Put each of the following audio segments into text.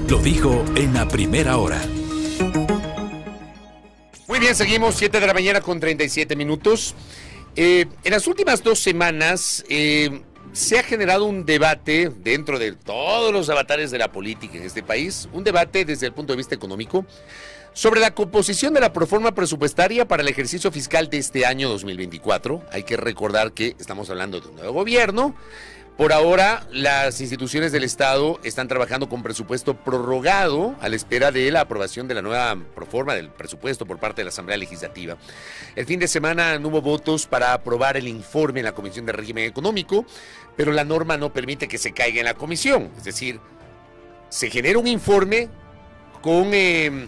Lo dijo en la primera hora. Muy bien, seguimos 7 de la mañana con 37 minutos. En las últimas 2 semanas se ha generado un debate dentro de todos los avatares de la política en este país, un debate desde el punto de vista económico sobre la composición de la proforma presupuestaria para el ejercicio fiscal de este año 2024. Hay que recordar que estamos hablando de un nuevo gobierno. Por ahora, las instituciones del Estado están trabajando con presupuesto prorrogado a la espera de la aprobación de la nueva proforma del presupuesto por parte de la Asamblea Legislativa. El fin de semana no hubo votos para aprobar el informe en la Comisión de Régimen Económico, pero la norma no permite que se caiga en la comisión. Es decir, se genera un informe con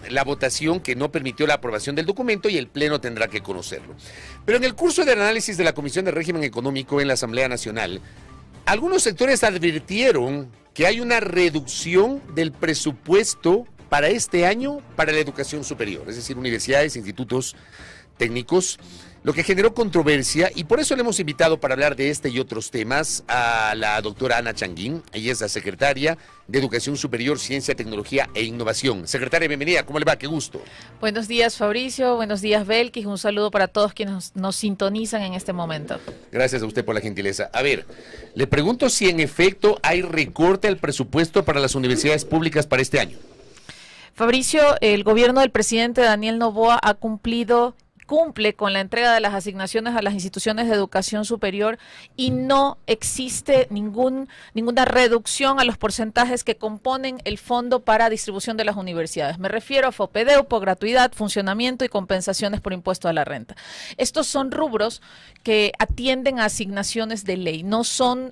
la votación que no permitió la aprobación del documento y el Pleno tendrá que conocerlo. Pero en el curso de análisis de la Comisión de Régimen Económico en la Asamblea Nacional, algunos sectores advirtieron que hay una reducción del presupuesto para este año para la educación superior, es decir, universidades, institutos técnicos, lo que generó controversia, y por eso le hemos invitado para hablar de este y otros temas a la doctora Ana Changuín. Ella es la secretaria de Educación Superior, Ciencia, Tecnología e Innovación. Secretaria, bienvenida, ¿cómo le va? Qué gusto. Buenos días, Fabricio, buenos días, Belkis, un saludo para todos quienes nos sintonizan en este momento. Gracias a usted por la gentileza. A ver, le pregunto si en efecto hay recorte al presupuesto para las universidades públicas para este año. Fabricio, el gobierno del presidente Daniel Noboa cumple con la entrega de las asignaciones a las instituciones de educación superior y no existe ninguna reducción a los porcentajes que componen el fondo para distribución de las universidades. Me refiero a FOPEDEUPO, gratuidad, funcionamiento y compensaciones por impuesto a la renta. Estos son rubros que atienden a asignaciones de ley, no son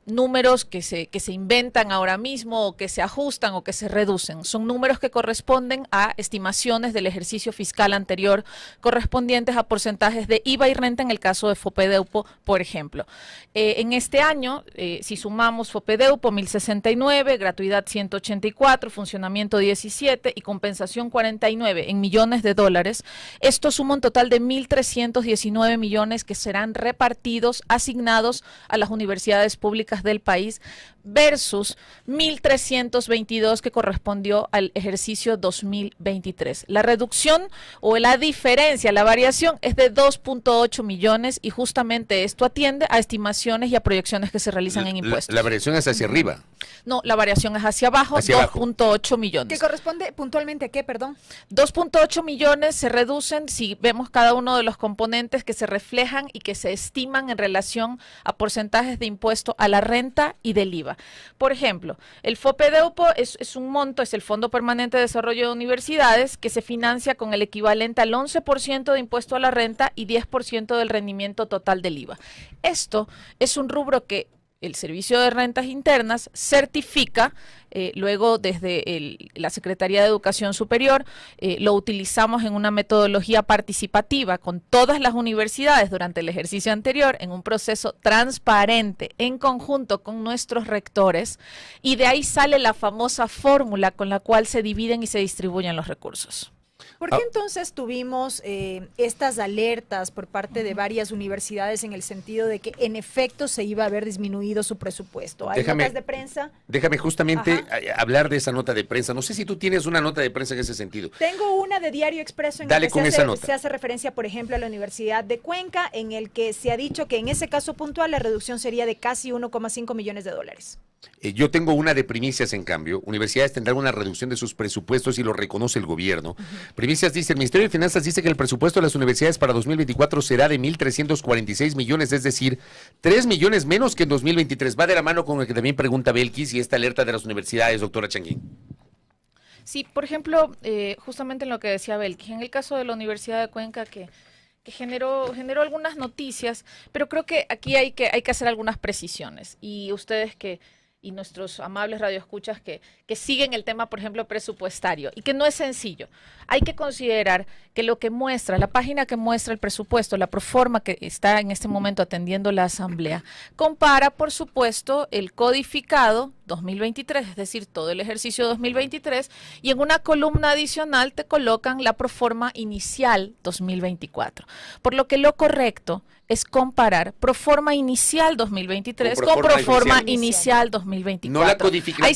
números que se inventan ahora mismo o que se ajustan o que se reducen. Son números que corresponden a estimaciones del ejercicio fiscal anterior, correspondientes a porcentajes de IVA y renta en el caso de FOPEDEUPO, por ejemplo. En este año, si sumamos FOPEDEUPO 1.069, gratuidad 184, funcionamiento 17 y compensación 49 en millones de dólares, esto suma un total de 1.319 millones que serán repartidos, asignados a las universidades públicas del país versus 1.322 que correspondió al ejercicio 2023. La reducción o la diferencia, la variación es de 2.8 millones y justamente esto atiende a estimaciones y a proyecciones que se realizan en impuestos. La variación es hacia arriba. No, la variación es hacia abajo, 2.8 millones. ¿Que corresponde puntualmente a qué, perdón? 2.8 millones se reducen si vemos cada uno de los componentes que se reflejan y que se estiman en relación a porcentajes de impuesto a la renta y del IVA. Por ejemplo, el FOPEDEUPO es un monto, es el Fondo Permanente de Desarrollo de Universidades, que se financia con el equivalente al 11% de impuesto a la renta y 10% del rendimiento total del IVA. Esto es un rubro que el Servicio de Rentas Internas certifica, luego desde la Secretaría de Educación Superior, lo utilizamos en una metodología participativa con todas las universidades durante el ejercicio anterior, en un proceso transparente, en conjunto con nuestros rectores, y de ahí sale la famosa fórmula con la cual se dividen y se distribuyen los recursos. ¿Por qué entonces tuvimos estas alertas por parte de varias universidades en el sentido de que en efecto se iba a haber disminuido su presupuesto? ¿Hay notas de prensa? Déjame justamente hablar de esa nota de prensa. No sé si tú tienes una nota de prensa en ese sentido. Tengo una de Diario Expreso en Dale el con que esa nota. se hace referencia, por ejemplo, a la Universidad de Cuenca, en el que se ha dicho que en ese caso puntual la reducción sería de casi 1,5 millones de dólares. Yo tengo una de primicias, en cambio. Universidades tendrán una reducción de sus presupuestos y lo reconoce el gobierno. Primicias dice, el Ministerio de Finanzas dice que el presupuesto de las universidades para 2024 será de 1.346 millones, es decir, 3 millones menos que en 2023. Va de la mano con lo que también pregunta Belkis y esta alerta de las universidades, doctora Changuín. Sí, por ejemplo, justamente en lo que decía Belkis, en el caso de la Universidad de Cuenca, que generó algunas noticias, pero creo que aquí hay que hacer algunas precisiones. Y ustedes y nuestros amables radioescuchas que siguen el tema, por ejemplo, presupuestario, y que no es sencillo. Hay que considerar que lo que muestra, la página que muestra el presupuesto, la proforma que está en este momento atendiendo la Asamblea, compara, por supuesto, el codificado 2023, es decir, todo el ejercicio 2023, y en una columna adicional te colocan la proforma inicial 2024. Por lo que lo correcto es comparar proforma inicial 2023 con proforma inicial 2024. No la codificada,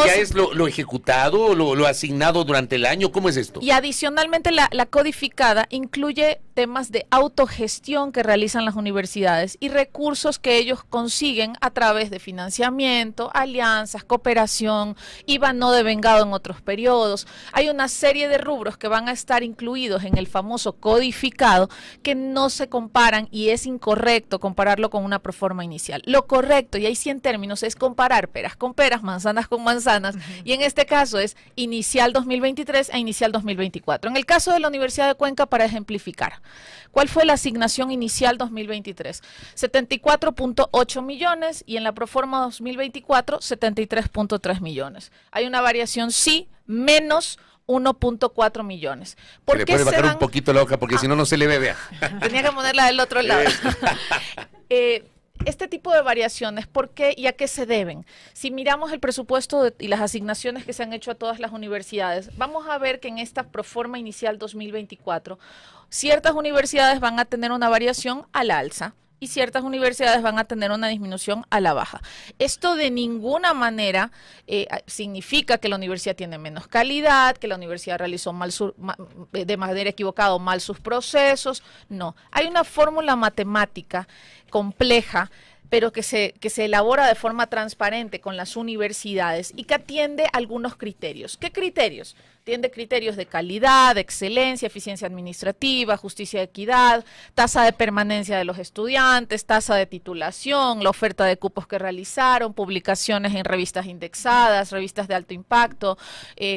ya es lo ejecutado, lo asignado durante el año, ¿cómo es esto? Y adicionalmente la codificada incluye temas de autogestión que realizan las universidades y recursos que ellos consiguen a través de financiamiento, alianzas, cooperación, IVA no devengado en otros periodos. Hay una serie de rubros que van a estar incluidos en el famoso codificado que no se comparan y es incorrecto compararlo con una proforma inicial. Lo correcto, y ahí sí en términos, es comparar peras con peras, manzanas con manzanas, y en este caso es inicial 2023 e inicial 2024. En el caso de la Universidad de Cuenca, para ejemplificar, ¿cuál fue la asignación inicial 2023? 74.8 millones y en la proforma 2024, 73.3 millones. Hay una variación, sí, menos 1.4 millones. ¿Por qué le puede bajar un poquito la hoja? Porque si no, no se le ve, vea. Tenía que ponerla del otro lado. Este tipo de variaciones, ¿por qué y a qué se deben? Si miramos el presupuesto y las asignaciones que se han hecho a todas las universidades, vamos a ver que en esta proforma inicial 2024, ciertas universidades van a tener una variación al alza y ciertas universidades van a tener una disminución a la baja. Esto de ninguna manera significa que la universidad tiene menos calidad, que la universidad realizó de manera equivocada mal sus procesos. No, hay una fórmula matemática compleja, pero que se elabora de forma transparente con las universidades y que atiende a algunos criterios. ¿Qué criterios? Atiende criterios de calidad, de excelencia, eficiencia administrativa, justicia y equidad, tasa de permanencia de los estudiantes, tasa de titulación, la oferta de cupos que realizaron, publicaciones en revistas indexadas, revistas de alto impacto,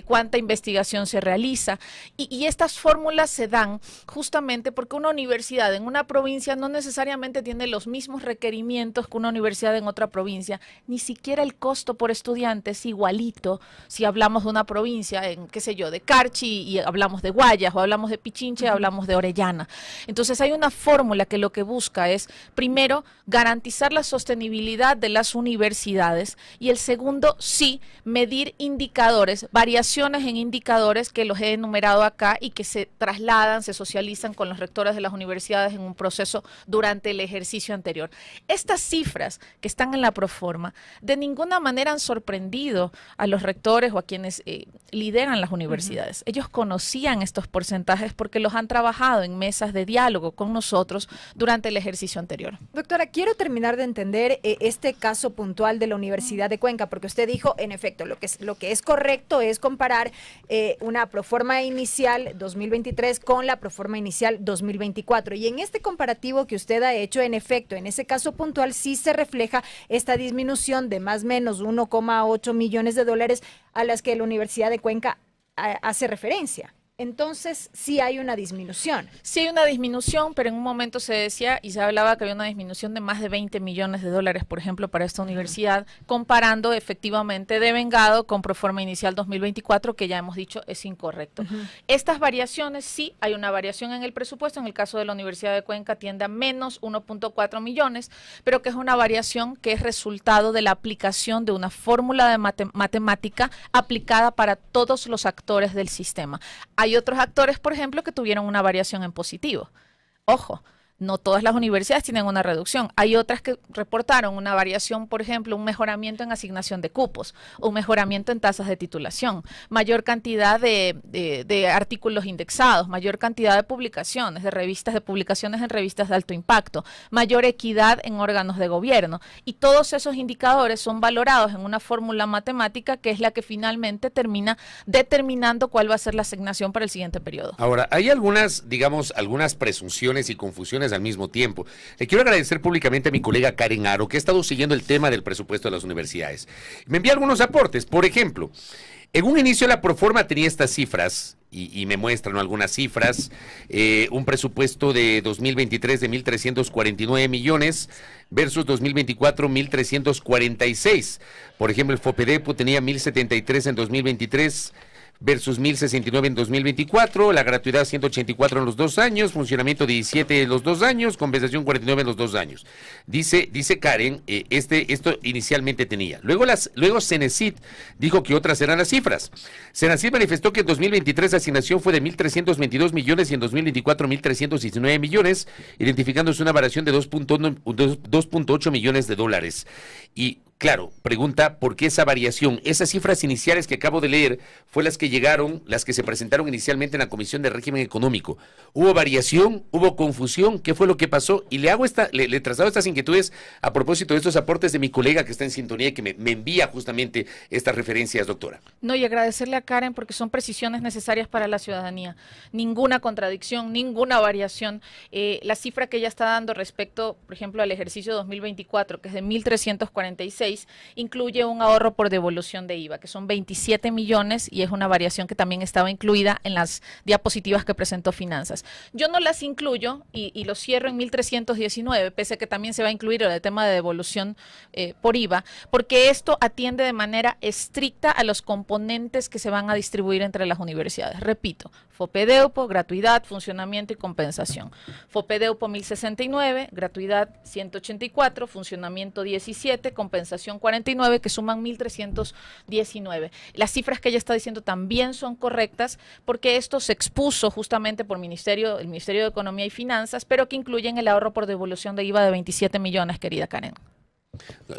cuánta investigación se realiza. Y estas fórmulas se dan justamente porque una universidad en una provincia no necesariamente tiene los mismos requerimientos que una universidad en otra provincia, ni siquiera el costo por estudiante es igualito si hablamos de una provincia en, qué sé yo, de Carchi y hablamos de Guayas, o hablamos de Pichinche, hablamos de Orellana. Entonces hay una fórmula que lo que busca es, primero, garantizar la sostenibilidad de las universidades y el segundo, sí, medir indicadores, variaciones en indicadores que los he enumerado acá y que se trasladan, se socializan con los rectores de las universidades en un proceso durante el ejercicio anterior. Estas cifras que están en la proforma de ninguna manera han sorprendido a los rectores o a quienes lideran las universidades. Ellos conocían estos porcentajes porque los han trabajado en mesas de diálogo con nosotros durante el ejercicio anterior. Doctora, quiero terminar de entender este caso puntual de la Universidad de Cuenca, porque usted dijo, en efecto, lo que es correcto es comparar una proforma inicial 2023 con la proforma inicial 2024. Y en este comparativo que usted ha hecho, en efecto, en ese caso puntual sí se refleja esta disminución de más o menos 1,8 millones de dólares a las que la Universidad de Cuenca hace referencia. Entonces, sí hay una disminución. Sí hay una disminución, pero en un momento se decía y se hablaba que había una disminución de más de 20 millones de dólares, por ejemplo, para esta universidad, comparando efectivamente devengado con proforma inicial 2024, que ya hemos dicho es incorrecto. Estas variaciones, sí hay una variación en el presupuesto, en el caso de la Universidad de Cuenca tiende a menos 1.4 millones, pero que es una variación que es resultado de la aplicación de una fórmula de matemática aplicada para todos los actores del sistema. Hay otros actores, por ejemplo, que tuvieron una variación en positivo. Ojo, no todas las universidades tienen una reducción. Hay otras que reportaron una variación, por ejemplo, un mejoramiento en asignación de cupos, un mejoramiento en tasas de titulación, mayor cantidad de artículos indexados, mayor cantidad de publicaciones, de publicaciones en revistas de alto impacto, mayor equidad en órganos de gobierno. Y todos esos indicadores son valorados en una fórmula matemática que es la que finalmente termina determinando cuál va a ser la asignación para el siguiente periodo. Ahora, hay algunas presunciones y confusiones al mismo tiempo. Le quiero agradecer públicamente a mi colega Karen Aro, que ha estado siguiendo el tema del presupuesto de las universidades. Me envía algunos aportes. Por ejemplo, en un inicio la proforma tenía estas cifras, y me muestran algunas cifras, un presupuesto de 2023 de 1.349 millones versus 2024 1.346. Por ejemplo, el FOPEDEPO tenía 1.073 en 2023, versus 1.069 en 2024, la gratuidad 184 en los 2 años, funcionamiento 17 en los 2 años, compensación 49 en los 2 años. Dice Karen, esto inicialmente tenía. Luego Cenecit dijo que otras eran las cifras. Cenecit manifestó que en 2023 la asignación fue de 1.322 millones y en 2024 1.319 millones, identificándose una variación de 2.8 millones de dólares. Y claro, pregunta por qué esa variación. Esas cifras iniciales que acabo de leer fue las que se presentaron inicialmente en la Comisión de Régimen Económico. ¿Hubo variación? ¿Hubo confusión? ¿Qué fue lo que pasó? Y le traslado estas inquietudes a propósito de estos aportes de mi colega que está en sintonía y que me envía justamente estas referencias, doctora. No, y agradecerle a Karen porque son precisiones necesarias para la ciudadanía. Ninguna contradicción, ninguna variación. La cifra que ella está dando respecto, por ejemplo, al ejercicio 2024, que es de 1.346, incluye un ahorro por devolución de IVA, que son 27 millones y es una variación que también estaba incluida en las diapositivas que presentó Finanzas. Yo no las incluyo y lo cierro en 1.319, pese a que también se va a incluir el tema de devolución por IVA, porque esto atiende de manera estricta a los componentes que se van a distribuir entre las universidades. Repito, FOPEDEUPO, gratuidad, funcionamiento y compensación. FOPEDEUPO 1.069, gratuidad 184, funcionamiento 17, compensación 49, que suman 1.319. Las cifras que ella está diciendo también son correctas porque esto se expuso justamente por el Ministerio de Economía y Finanzas, pero que incluyen el ahorro por devolución de IVA de 27 millones, querida Karen.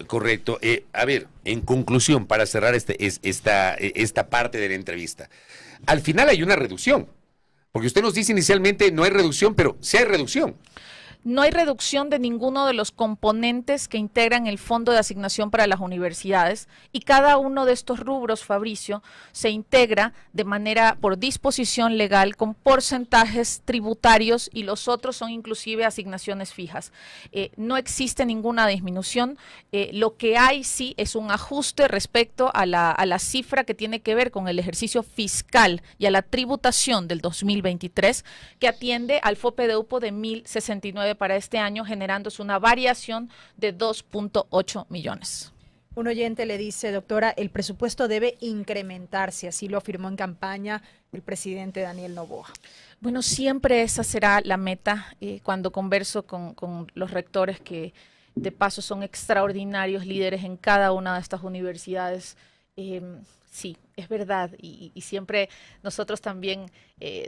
Correcto. A ver, en conclusión, para cerrar esta parte de la entrevista, al final hay una reducción, porque usted nos dice inicialmente no hay reducción, pero sí hay reducción. No hay reducción de ninguno de los componentes que integran el Fondo de Asignación para las Universidades y cada uno de estos rubros, Fabricio, se integra de manera por disposición legal con porcentajes tributarios y los otros son inclusive asignaciones fijas. No existe ninguna disminución. Lo que hay sí es un ajuste respecto a la cifra que tiene que ver con el ejercicio fiscal y a la tributación del 2023 que atiende al FOPEDEUPO de 1.069 para este año, generándose una variación de 2.8 millones. Un oyente le dice, doctora, el presupuesto debe incrementarse, así lo afirmó en campaña el presidente Daniel Noboa. Bueno, siempre esa será la meta cuando converso con los rectores que de paso son extraordinarios líderes en cada una de estas universidades. Sí, es verdad y siempre nosotros también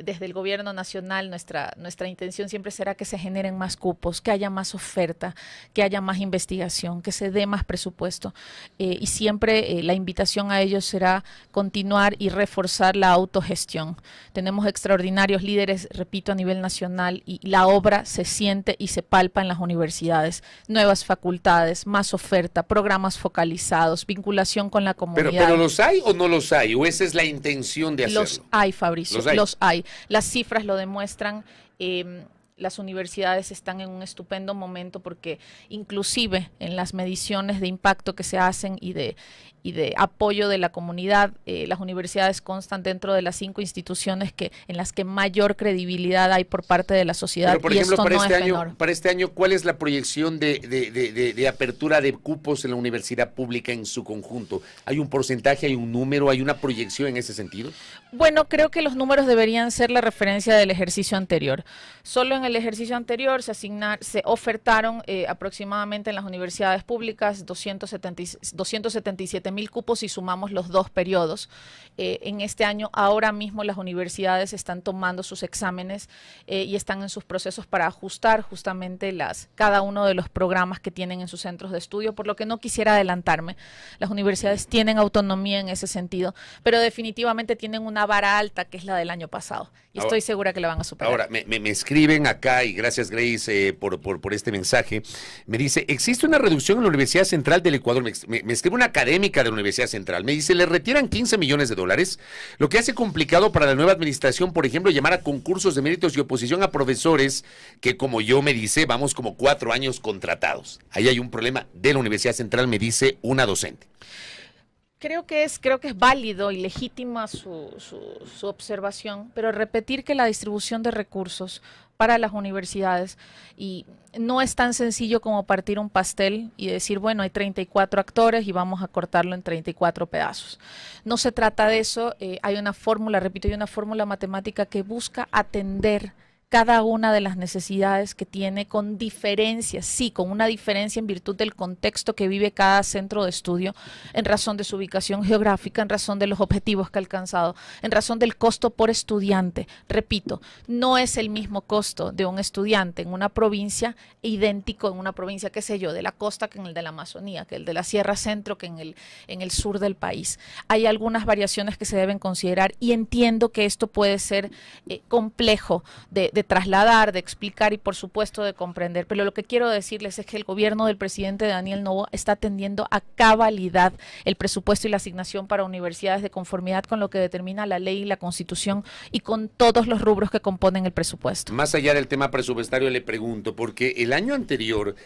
desde el gobierno nacional nuestra intención siempre será que se generen más cupos, que haya más oferta, que haya más investigación, que se dé más presupuesto y siempre la invitación a ellos será continuar y reforzar la autogestión. Tenemos extraordinarios líderes, repito, a nivel nacional y la obra se siente y se palpa en las universidades. Nuevas facultades, más oferta, programas focalizados, vinculación con la comunidad. ¿Pero los hay o no los hay? ¿O esa es la intención de hacerlo? Los hay, Fabricio, los hay. Las cifras lo demuestran. Las universidades están en un estupendo momento porque inclusive en las mediciones de impacto que se hacen y de apoyo de la comunidad, las universidades constan dentro de las 5 instituciones en las que mayor credibilidad hay por parte de la sociedad. Pero, por ejemplo, esto para este año, ¿cuál es la proyección de apertura de cupos en la universidad pública en su conjunto? ¿Hay un porcentaje, hay un número, hay una proyección en ese sentido? Bueno, creo que los números deberían ser la referencia del ejercicio anterior. Solo en el ejercicio anterior se ofertaron aproximadamente en las universidades públicas 277,000 cupos si sumamos los 2 periodos. En este año, ahora mismo las universidades están tomando sus exámenes y están en sus procesos para ajustar justamente cada uno de los programas que tienen en sus centros de estudio, por lo que no quisiera adelantarme. Las universidades tienen autonomía en ese sentido, pero definitivamente tienen una vara alta que es la del año pasado y estoy segura que la van a superar. Ahora, me escriben acá y gracias Grace por este mensaje. Me dice, existe una reducción en la Universidad Central del Ecuador. Me escribe una académica de la Universidad Central. Me dice, le retiran 15 millones de dólares, lo que hace complicado para la nueva administración, por ejemplo, llamar a concursos de méritos y oposición a profesores que, como yo me dice, vamos como 4 años contratados. Ahí hay un problema de la Universidad Central, me dice una docente. Creo que es válido y legítima su observación, pero repetir que la distribución de recursos para las universidades y no es tan sencillo como partir un pastel y decir, bueno, hay 34 actores y vamos a cortarlo en 34 pedazos. No se trata de eso, hay una fórmula, repito, hay una fórmula matemática que busca atender cada una de las necesidades que tiene con diferencias, sí, con una diferencia en virtud del contexto que vive cada centro de estudio, en razón de su ubicación geográfica, en razón de los objetivos que ha alcanzado, en razón del costo por estudiante. Repito, no es el mismo costo de un estudiante en una provincia idéntico en una provincia, qué sé yo, de la costa que en el de la Amazonía, que el de la Sierra Centro, que en el sur del país. Hay algunas variaciones que se deben considerar y entiendo que esto puede ser complejo de trasladar, de explicar y por supuesto de comprender, pero lo que quiero decirles es que el gobierno del presidente Daniel Noboa está atendiendo a cabalidad el presupuesto y la asignación para universidades de conformidad con lo que determina la ley y la Constitución y con todos los rubros que componen el presupuesto. Más allá del tema presupuestario le pregunto, porque el año anterior,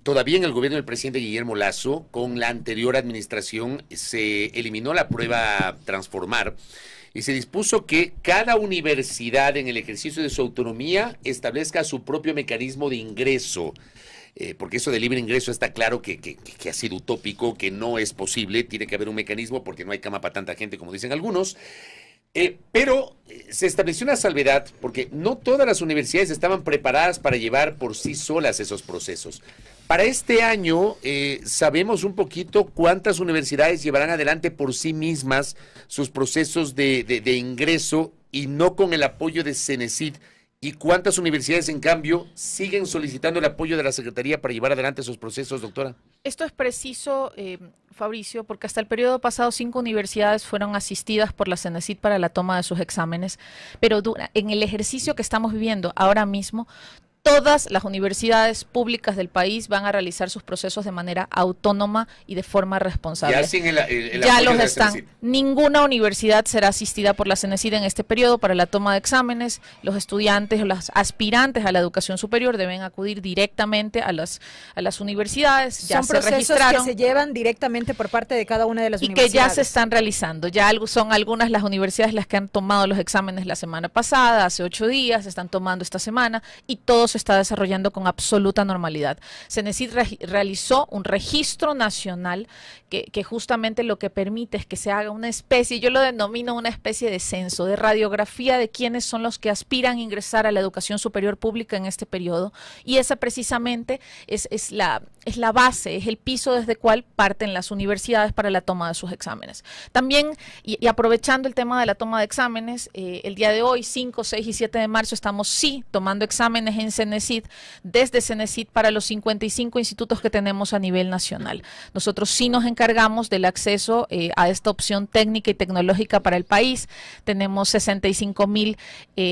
todavía en el gobierno del presidente Guillermo Lasso, con la anterior administración, se eliminó la prueba Transformar, y se dispuso que cada universidad en el ejercicio de su autonomía establezca su propio mecanismo de ingreso, porque eso de libre ingreso está claro que ha sido utópico, que no es posible, tiene que haber un mecanismo porque no hay cama para tanta gente como dicen algunos. Pero se estableció una salvedad porque no todas las universidades estaban preparadas para llevar por sí solas esos procesos. Para este año, sabemos un poquito cuántas universidades llevarán adelante por sí mismas sus procesos de ingreso y no con el apoyo de Cenecit. ¿Y cuántas universidades, en cambio, siguen solicitando el apoyo de la Secretaría para llevar adelante esos procesos, doctora? Esto es preciso, Fabricio, porque hasta el periodo pasado 5 universidades fueron asistidas por la Cenecit para la toma de sus exámenes, pero en el ejercicio que estamos viviendo ahora mismo, todas las universidades públicas del país van a realizar sus procesos de manera autónoma y de forma responsable. Ya sin el ya apoyo los de la están. Cenecit. Ninguna universidad será asistida por la Cenecit en este periodo para la toma de exámenes. Los estudiantes o los aspirantes a la educación superior deben acudir directamente a las universidades. Ya son se procesos registraron que se llevan directamente por parte de cada una de las y que universidades. ya se están realizando. Ya son algunas las universidades las que han tomado los exámenes la semana pasada, hace 8 días, están tomando esta semana y todo se está desarrollando con absoluta normalidad. Cenecit realizó un registro nacional que justamente lo que permite es que se haga una especie, yo lo denomino una especie de censo, de radiografía de quiénes son los que aspiran a ingresar a la educación superior pública en este periodo, y esa precisamente es la base, es el piso desde el cual parten las universidades para la toma de sus exámenes. También, y aprovechando el tema de la toma de exámenes, el día de hoy, 5, 6 y 7 de marzo, estamos tomando exámenes en Cenecit, desde Cenecit para los 55 institutos que tenemos a nivel nacional. Nosotros sí nos encargamos del acceso a esta opción técnica y tecnológica para el país. Tenemos 65,000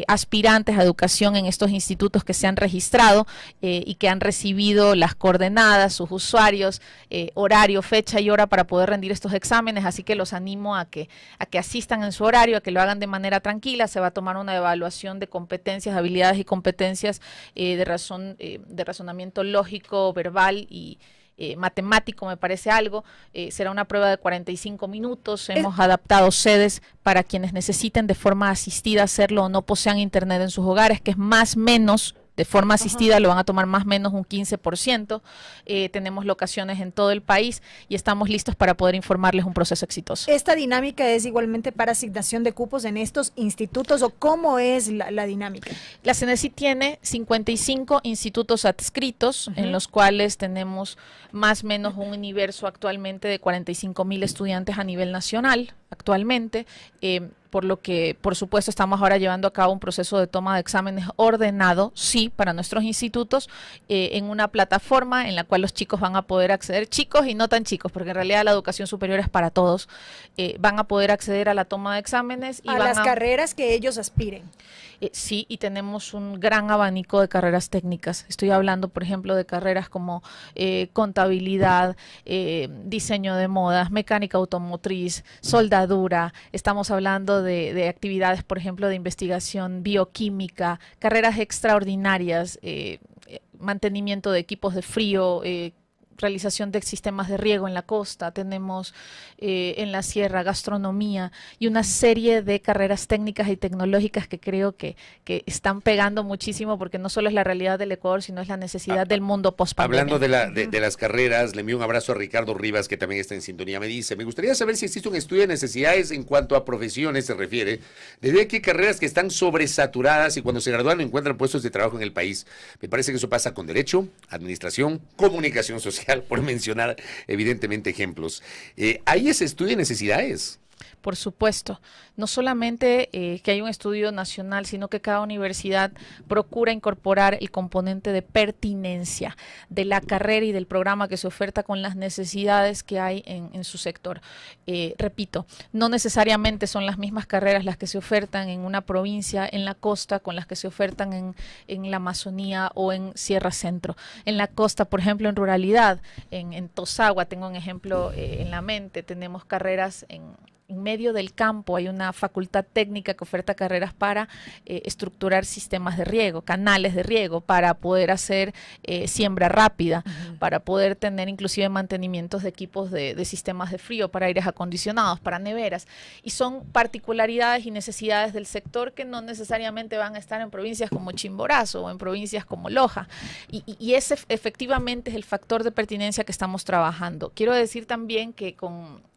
aspirantes a educación en estos institutos que se han registrado y que han recibido las coordenadas, sus usuarios, horario, fecha y hora para poder rendir estos exámenes, así que los animo a que asistan en su horario, a que lo hagan de manera tranquila. Se va a tomar una evaluación de competencias, habilidades y competencias de razonamiento lógico, verbal y matemático, me parece algo. Será una prueba de 45 minutos. Hemos adaptado sedes para quienes necesiten de forma asistida hacerlo o no posean internet en sus hogares, que es más o menos. De forma asistida lo van a tomar más o menos un 15%. Tenemos locaciones en todo el país y estamos listos para poder informarles un proceso exitoso. ¿Esta dinámica es igualmente para asignación de cupos en estos institutos o cómo es la dinámica? La Cenecit tiene 55 institutos adscritos, en los cuales tenemos más o menos un universo actualmente de 45,000 estudiantes a nivel nacional actualmente. Por lo que, por supuesto, estamos ahora llevando a cabo un proceso de toma de exámenes ordenado, sí, para nuestros institutos, en una plataforma en la cual los chicos van a poder acceder, chicos y no tan chicos, porque en realidad la educación superior es para todos, van a poder acceder a la toma de exámenes. Y a las carreras que ellos aspiren. Sí, y tenemos un gran abanico de carreras técnicas. Estoy hablando, por ejemplo, de carreras como contabilidad, diseño de modas, mecánica automotriz, soldadura. Estamos hablando de actividades, por ejemplo, de investigación bioquímica, carreras extraordinarias, mantenimiento de equipos de frío, realización de sistemas de riego en la costa, tenemos en la sierra gastronomía y una serie de carreras técnicas y tecnológicas que creo que están pegando muchísimo porque no solo es la realidad del Ecuador, sino es la necesidad del mundo post-pandemia. Hablando de las carreras, le envío un abrazo a Ricardo Rivas, que también está en sintonía. Me dice, me gustaría saber si existe un estudio de necesidades en cuanto a profesiones se refiere, de que hay carreras que están sobresaturadas y cuando se gradúan no encuentran puestos de trabajo en el país. Me parece que eso pasa con Derecho, Administración, Comunicación Social, por mencionar evidentemente ejemplos. ¿Hay ese estudio de necesidades? Por supuesto, no solamente que hay un estudio nacional, sino que cada universidad procura incorporar el componente de pertinencia de la carrera y del programa que se oferta con las necesidades que hay en su sector. Repito, no necesariamente son las mismas carreras las que se ofertan en una provincia, en la costa, con las que se ofertan en la Amazonía o en Sierra Centro. En la costa, por ejemplo, en ruralidad, en Tosagua, tengo un ejemplo en la mente, tenemos carreras en medio del campo, hay una facultad técnica que oferta carreras para estructurar sistemas de riego, canales de riego, para poder hacer siembra rápida, para poder tener inclusive mantenimientos de equipos de sistemas de frío, para aires acondicionados, para neveras. Y son particularidades y necesidades del sector que no necesariamente van a estar en provincias como Chimborazo o en provincias como Loja. Y ese efectivamente es el factor de pertinencia que estamos trabajando. Quiero decir también que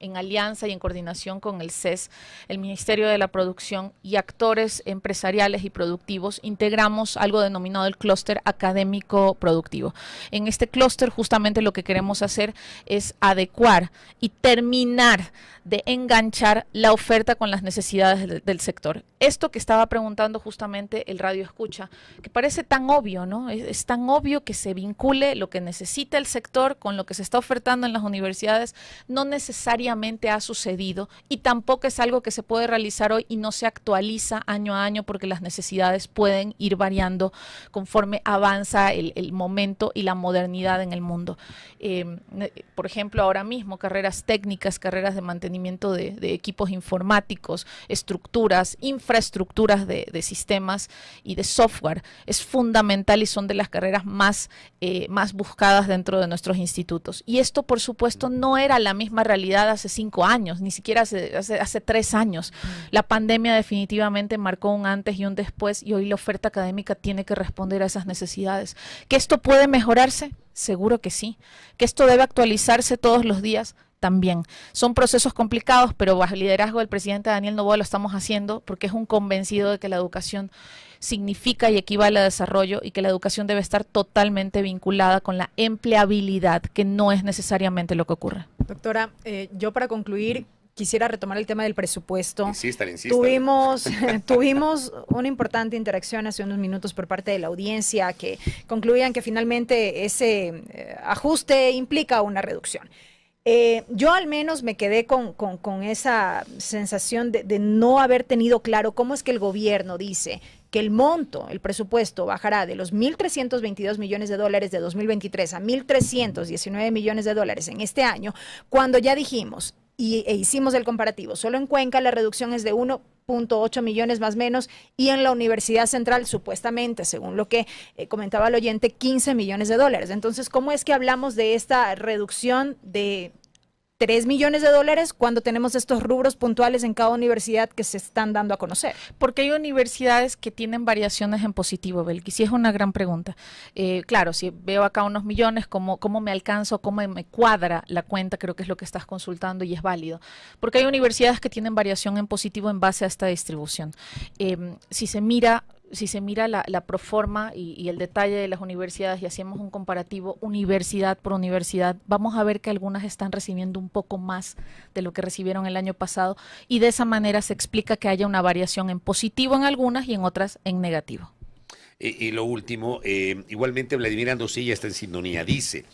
en alianza y en coordinación con el CES, el Ministerio de la Producción y actores empresariales y productivos, integramos algo denominado el clúster académico productivo. En este clúster justamente lo que queremos hacer es adecuar y terminar de enganchar la oferta con las necesidades del sector. Esto que estaba preguntando justamente el radio escucha, que parece tan obvio, ¿no? Es tan obvio que se vincule lo que necesita el sector con lo que se está ofertando en las universidades, no necesariamente ha sucedido y tampoco es algo que se puede realizar hoy y no se actualiza año a año porque las necesidades pueden ir variando conforme avanza el momento y la modernidad en el mundo. Por ejemplo, ahora mismo carreras técnicas, carreras de mantenimiento de equipos informáticos, estructuras, infraestructuras de sistemas y de software es fundamental y son de las carreras más buscadas dentro de nuestros institutos. Y esto, por supuesto, no era la misma realidad hace 5 años, ni siquiera hace 3 años. La pandemia definitivamente marcó un antes y un después y hoy la oferta académica tiene que responder a esas necesidades. ¿Que esto puede mejorarse? Seguro que sí. ¿Que esto debe actualizarse todos los días? También. Son procesos complicados, pero bajo el liderazgo del presidente Daniel Noboa lo estamos haciendo porque es un convencido de que la educación significa y equivale a desarrollo y que la educación debe estar totalmente vinculada con la empleabilidad, que no es necesariamente lo que ocurre. Doctora, yo para concluir quisiera retomar el tema del presupuesto. Insistan. Tuvimos una importante interacción hace unos minutos por parte de la audiencia que concluían que finalmente ese ajuste implica una reducción. Yo al menos me quedé con esa sensación de no haber tenido claro cómo es que el gobierno dice que el monto, el presupuesto bajará de los 1.322 millones de dólares de 2023 a 1.319 millones de dólares en este año, cuando ya dijimos e hicimos el comparativo. Solo en Cuenca la reducción es de 1.8 millones más o menos y en la Universidad Central supuestamente, según lo que comentaba el oyente, 15 millones de dólares. Entonces, ¿cómo es que hablamos de esta reducción de 3 millones de dólares cuando tenemos estos rubros puntuales en cada universidad que se están dando a conocer? Porque hay universidades que tienen variaciones en positivo, Belkis, sí es una gran pregunta. Claro, si veo acá unos millones, ¿cómo me alcanzo, cómo me cuadra la cuenta? Creo que es lo que estás consultando y es válido. Porque hay universidades que tienen variación en positivo en base a esta distribución. Si se mira la proforma y el detalle de las universidades y hacemos un comparativo universidad por universidad, vamos a ver que algunas están recibiendo un poco más de lo que recibieron el año pasado y de esa manera se explica que haya una variación en positivo en algunas y en otras en negativo. Y lo último, igualmente Vladimir Andosilla está en sintonía, dice,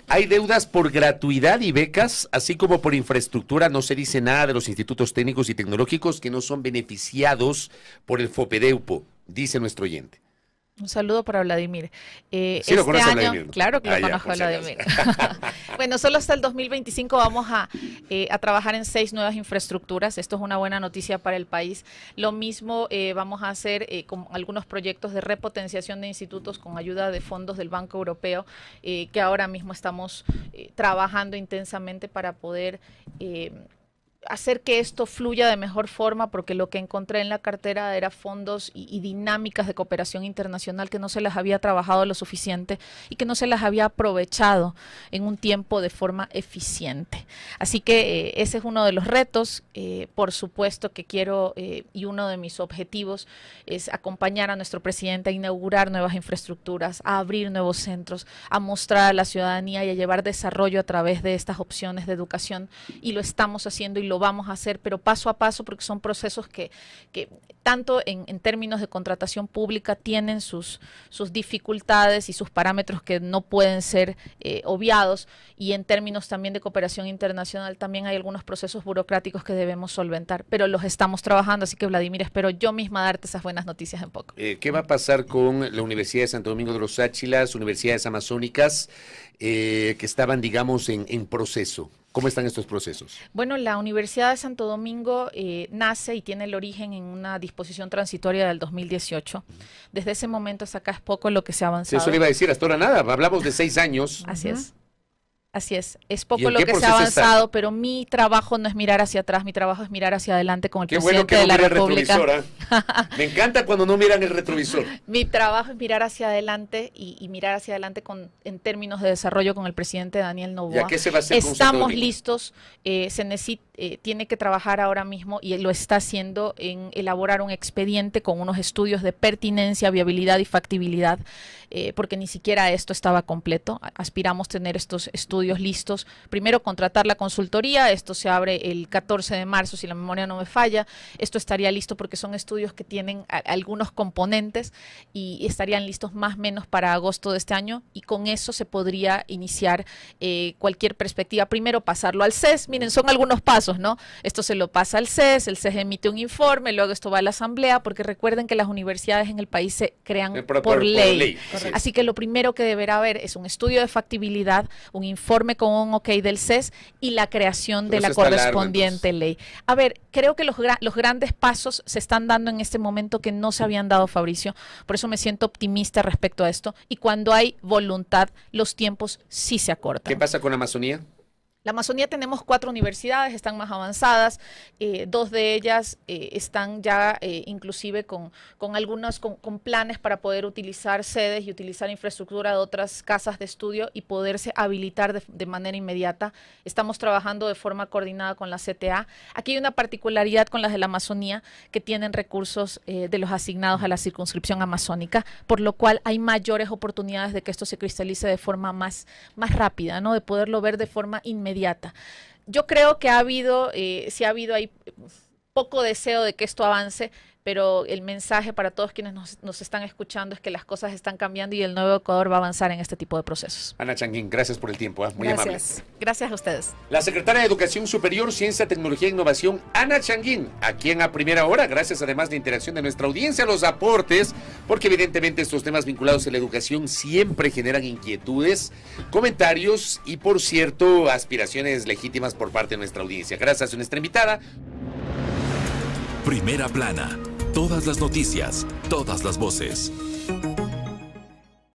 hay deudas por gratuidad y becas, así como por infraestructura, no se dice nada de los institutos técnicos y tecnológicos que no son beneficiados por el FOPEDEUPO, dice nuestro oyente. Un saludo para Vladimir. Sí, lo conoce Vladimir, ¿no? Claro que lo Ya, conozco a por si acaso. Vladimir. Bueno, solo hasta el 2025 vamos a trabajar en 6 nuevas infraestructuras. Esto es una buena noticia para el país. Lo mismo vamos a hacer con algunos proyectos de repotenciación de institutos con ayuda de fondos del Banco Europeo, que ahora mismo estamos trabajando intensamente para poder hacer que esto fluya de mejor forma, porque lo que encontré en la cartera era fondos y dinámicas de cooperación internacional que no se las había trabajado lo suficiente y que no se las había aprovechado en un tiempo de forma eficiente. Así que ese es uno de los retos. Por supuesto que quiero, y uno de mis objetivos es acompañar a nuestro presidente a inaugurar nuevas infraestructuras, a abrir nuevos centros, a mostrar a la ciudadanía y a llevar desarrollo a través de estas opciones de educación, y lo estamos haciendo y lo vamos a hacer, pero paso a paso, porque son procesos que tanto en términos de contratación pública tienen sus dificultades y sus parámetros que no pueden ser obviados, y en términos también de cooperación internacional también hay algunos procesos burocráticos que debemos solventar, pero los estamos trabajando. Así que, Vladimir, espero yo misma darte esas buenas noticias en poco. ¿Qué va a pasar con la Universidad de Santo Domingo de los Áchilas, universidades amazónicas que estaban, digamos, en proceso? ¿Cómo están estos procesos? Bueno, la Universidad de Santo Domingo nace y tiene el origen en una disposición transitoria del 2018. Desde ese momento hasta acá es poco lo que se ha avanzado. Eso le iba a decir, hasta ahora nada, hablamos de 6 años. Así es. Así es ¿Y poco en lo qué que se ha proceso está? avanzado, pero mi trabajo no es mirar hacia atrás, mi trabajo es mirar hacia adelante con el Qué bueno presidente que no de la mira el República. retrovisor, Me encanta cuando no miran el retrovisor. Mi trabajo es mirar hacia adelante y mirar hacia adelante en términos de desarrollo con el presidente Daniel Noboa. ¿Ya qué se va a hacer con Santo Estamos Domingo? listos, tiene que trabajar ahora mismo, y lo está haciendo, en elaborar un expediente con unos estudios de pertinencia, viabilidad y factibilidad, porque ni siquiera esto estaba completo. Aspiramos tener estos estudios listos. Primero, contratar la consultoría. Esto se abre el 14 de marzo, si la memoria no me falla. Esto estaría listo porque son estudios que tienen algunos componentes y estarían listos más o menos para agosto de este año, y con eso se podría iniciar cualquier perspectiva. Primero, pasarlo al CES. Miren, son algunos pasos, ¿no? Esto se lo pasa al CES, el CES emite un informe, luego esto va a la asamblea, porque recuerden que las universidades en el país se crean por ley. Así que lo primero que deberá haber es un estudio de factibilidad, un informe con un ok del CES y la creación de la correspondiente ley. A ver, creo que los grandes pasos se están dando en este momento que no se habían dado, Fabricio. Por eso me siento optimista respecto a esto. Y cuando hay voluntad, los tiempos sí se acortan. ¿Qué pasa con Amazonía? La Amazonía tenemos 4 universidades, están más avanzadas, 2 de ellas están ya inclusive con planes para poder utilizar sedes y utilizar infraestructura de otras casas de estudio y poderse habilitar de manera inmediata. Estamos trabajando de forma coordinada con la CTA. Aquí hay una particularidad con las de la Amazonía, que tienen recursos de los asignados a la circunscripción amazónica, por lo cual hay mayores oportunidades de que esto se cristalice de forma más rápida, ¿no? De poderlo ver de forma inmediata. Yo creo que sí ha habido ahí poco deseo de que esto avance, pero el mensaje para todos quienes nos están escuchando es que las cosas están cambiando y el nuevo Ecuador va a avanzar en este tipo de procesos. Ana Changuín, gracias por el tiempo, muy amable. Gracias a ustedes. La secretaria de Educación Superior, Ciencia, Tecnología e Innovación, Ana Changuín, aquí en A Primera Hora, gracias además de interacción de nuestra audiencia, los aportes, porque evidentemente estos temas vinculados a la educación siempre generan inquietudes, comentarios y, por cierto, aspiraciones legítimas por parte de nuestra audiencia. Gracias a nuestra invitada. Primera Plana. Todas las noticias, todas las voces.